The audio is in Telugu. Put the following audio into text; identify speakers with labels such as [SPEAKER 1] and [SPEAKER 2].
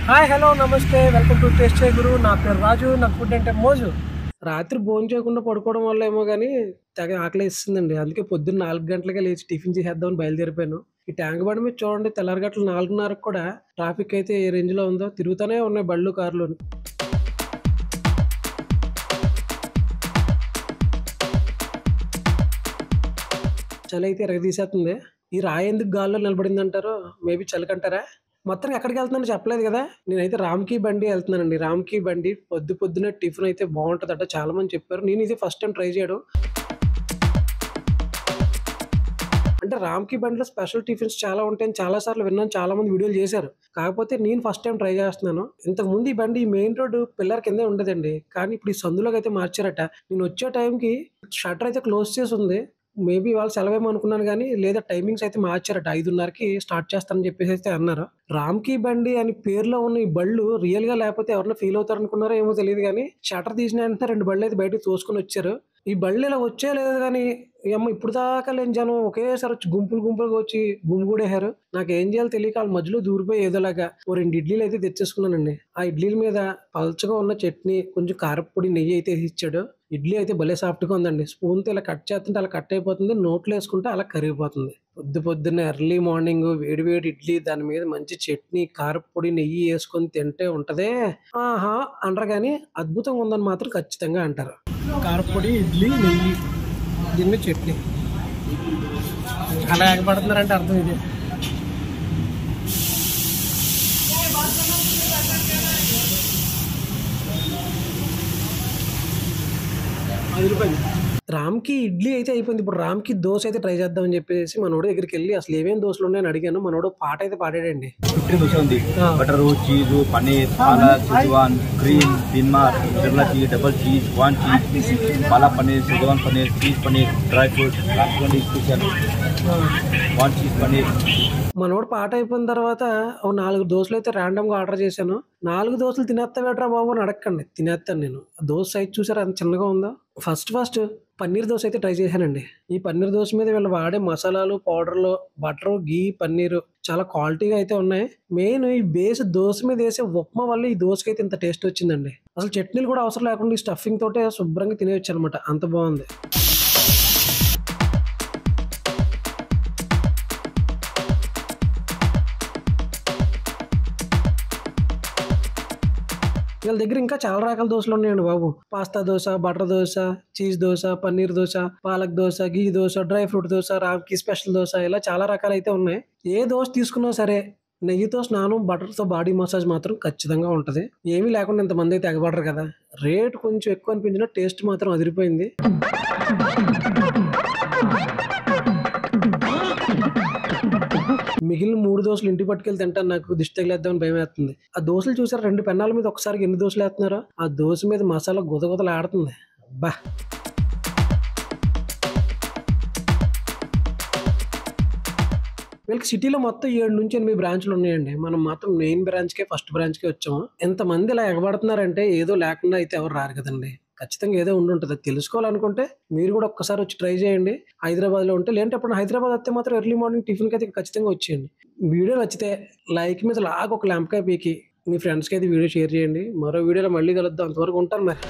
[SPEAKER 1] హాయ్ హలో నమస్తే వెల్కమ్ టు టేస్ట్ గురు. నా పేరు రాజు. నాకు ఫుడ్ అంటే మోజు. రాత్రి భోజనం చేయకుండా పడుకోవడం వల్ల ఏమో కానీ తెగ ఆకలేస్తుందండి. అందుకే పొద్దున్న 4 గంటలకే లేచి టిఫిన్ చేసేద్దామని బయలుదేరిపోయాను. ఈ ట్యాంక్ బండి మీద చూడండి, తెల్లారగట్ల 4:30కు కూడా ట్రాఫిక్ అయితే ఏ రేంజ్లో ఉందో. తిరుగుతూనే ఉన్నాయి బళ్ళు కార్లు. చలి అయితే ఎరగదీసేస్తుంది. ఈ రాయి ఎందుకు గాల్లో నిలబడింది అంటారు? మేబీ చలికంటారా? మొత్తానికి ఎక్కడికి వెళ్తున్నానో చెప్పలేదు కదా. నేనైతే రామ్‌కి బండి వెళ్తున్నానండి. రామ్‌కి బండి పొద్దున్నే టిఫిన్ అయితే బాగుంటుందట, చాలా మంది చెప్పారు. నేను ఇది ఫస్ట్ టైం ట్రై చేయడం. అంటే రామ్‌కి బండిలో స్పెషల్ టిఫిన్స్ చాలా ఉంటాయని చాలా సార్లు విన్నాను. చాలా మంది వీడియోలు చేశారు. కాకపోతే నేను ఫస్ట్ టైం ట్రై చేస్తున్నాను. ఇంతకుముందు ఈ బండి మెయిన్ రోడ్ పిల్లర్ కిందే ఉండేదండి. కానీ ఇప్పుడు ఈ సందులోకి అయితే మార్చారట. నేను వచ్చే టైంకి షట్టర్ అయితే క్లోజ్ చేసి ఉంది. మేబీ వాళ్ళు సెలవేమో అనుకున్నాను గానీ, లేదా టైమింగ్స్ అయితే మార్చారట. 5:30కి స్టార్ట్ చేస్తానని చెప్పేసి అయితే అన్నారు. రామ్‌కి బండి అని పేరులో ఉన్న ఈ బళ్ళు రియల్‌గా లేకపోతే ఎవరైనా ఫీల్ అవుతారనుకున్నారో ఏమో తెలీదు గానీ, షట్టర్ తీసిన వెంటనే 2 బళ్ళైతే బయటకి తోసుకొనొచ్చారు. ఈ బళ్ళు ఇలా వచ్చేయో లేదో గానీ, ఇప్పుడు దాకా లేని జనం ఒకేసారి వచ్చి గుంపులుగా వచ్చి గుమిగూడేశారు. నాకేం చేయాలో తెలియక ఆళ్ళ మధ్యలో దూరిపోయి ఏదోలాగా ఓ 2 ఇడ్లీలు అయితే తెచ్చేసుకున్నానండి. ఆ ఇడ్లీల మీద పల్చగా ఉన్న చట్నీ, కొంచెం కారప్పొడి, నెయ్యి అయితే ఏసిచ్చాడు. ఇడ్లీ అయితే భలే సాఫ్ట్‌గా ఉందండి. స్పూన్‌తో ఇలా కట్ చేస్తుంటే అలా కట్ అయిపోతుంది. నోట్లో ఏసుకుంటే అలా కరిగిపోతుంది. పొద్దున్నే ఎర్లీ మార్నింగ్ వేడి వేడి ఇడ్లీ, దాని మీద మంచి చట్నీ, కారప్పొడి, నెయ్యి ఏసుకొని తింటే ఉంటదే ఆహా! అనరు గానీ, అద్భుతంగా ఉందని మాత్రం ఖచ్చితంగా అంటారు. కారప్పొడి, ఇడ్లీ, నెయ్యి, దీని మీద చట్నీ. అలా ఎగబడుతున్నారంటే అర్థం ఇదే. రామ్‌కి ఇడ్లీ అయితే అయిపోయింది. ఇప్పుడు రామ్‌కి దోస అయితే ట్రై చేద్దామని చెప్పేసి మనోడి దగ్గరికెళ్ళి అసలు ఏమేమి దోసలున్నాయని అడిగాను. మనోడు పాట అయితే పాడాడండి.
[SPEAKER 2] 15 దోశ ఉంది. Butter, cheese, paneer, palak, schezwan, cream, బిన్మార్, triple cheese, double cheese, 1 cheese, palak paneer, schezwan paneer, cheese paneer, dry fruits, costly special 1 cheese paneer.
[SPEAKER 1] మనోడు పాట అయిపోయిన తర్వాత ఓ 4 దోసలు అయితే ర్యాండమ్‌గా ఆర్డర్ చేశాను. 4 దోసలు తినేత్తావేట్రా బాబు అని అడక్కండి, తినేత్తాను నేను. దోస సైజ్ చూసారా ఎంత చిన్నగా ఉందో. ఫస్ట్ పన్నీర్ దోస అయితే ట్రై చేశానండి. ఈ పన్నీర్ దోస మీద వీళ్ళు వాడే మసాలాలు, పౌడర్‌లు, బటరు, ఘీ, పన్నీరు చాలా క్వాలిటీగా అయితే ఉన్నాయి. మెయిన్ ఈ బేస్ దోస మీద ఏసే ఉప్మా వల్ల ఈ దోసకైతే ఇంత టేస్ట్ వచ్చిందండి. అసలు చట్నీలు కూడా అవసరం లేకుండా ఈ స్టఫింగ్ తోటే శుభ్రంగా తినేయొచ్చనమాట. అంత బాగుంది. వీళ్ళ దగ్గర ఇంకా చాలా రకాల దోసలు ఉన్నాయండి బాబు. Pasta dosa, butter dosa, cheese dosa, paneer dosa, palak dosa, ghee dosa, dry fruit dosa, రామ్‌కి స్పెషల్ దోస, ఇలా చాలా రకాలైతే ఉన్నాయి. ఏ దోస తీసుకున్నా సరే నెయ్యితో స్నానం, బటర్‌తో బాడీ మసాజ్ మాత్రం ఖచ్చితంగా ఉంటది. ఏమీ లేకుండా ఇంతమంది అయితే ఎగబడరు కదా. రేట్ కొంచెం ఎక్కువ అనిపించినా టేస్ట్ మాత్రం అదిరిపోయింది. మిగిలిన 3 దోసలు ఇంటికి పట్టుకెళ్ళి తింటాను. నాకు దిష్టి తగిలేద్దామని భయమేస్తుంది. ఆ దోసలు చూసారా, 2 పెన్నాల మీద ఒకసారికి ఎన్ని దోసలు ఏస్తున్నారో. ఆ దోస మీద మసాలా గుదగుదలాడుతుంది. అబ్బా! వీళ్ళకి సిటీలో మొత్తం 7-8 బ్రాంచ్‌లు ఉన్నాయండి. మనం మాత్రం మెయిన్ ఫస్ట్ బ్రాంచ్‌కే వచ్చాము. ఇంతమంది ఇలా ఎగబడుతున్నారంటే ఏదో లేకుండా అయితే ఎవరు రారు కదండీ. ఖచ్చితంగా ఏదో ఉండుంటది. అది తెలుసుకోవాలనుకుంటే మీరు కూడా ఒక్కసారి వచ్చి ట్రై చేయండి. హైదరాబాద్‌లో ఉంటే. లేదంటే ఎప్పుడైనా హైదరాబాద్ వస్తే మాత్రం ఎర్లీ మార్నింగ్ టిఫిన్‌కైతే ఖచ్చితంగా వచ్చేయండి. వీడియో నచ్చితే లైక్ మీద లాగా ఒక లెంపకాయ పీకి మీ ఫ్రెండ్స్‌కి అయితే వీడియో షేర్ చేయండి. మరో వీడియోలో మళ్ళీ కలుద్దాం. అంతవరకు ఉంటాను మరి.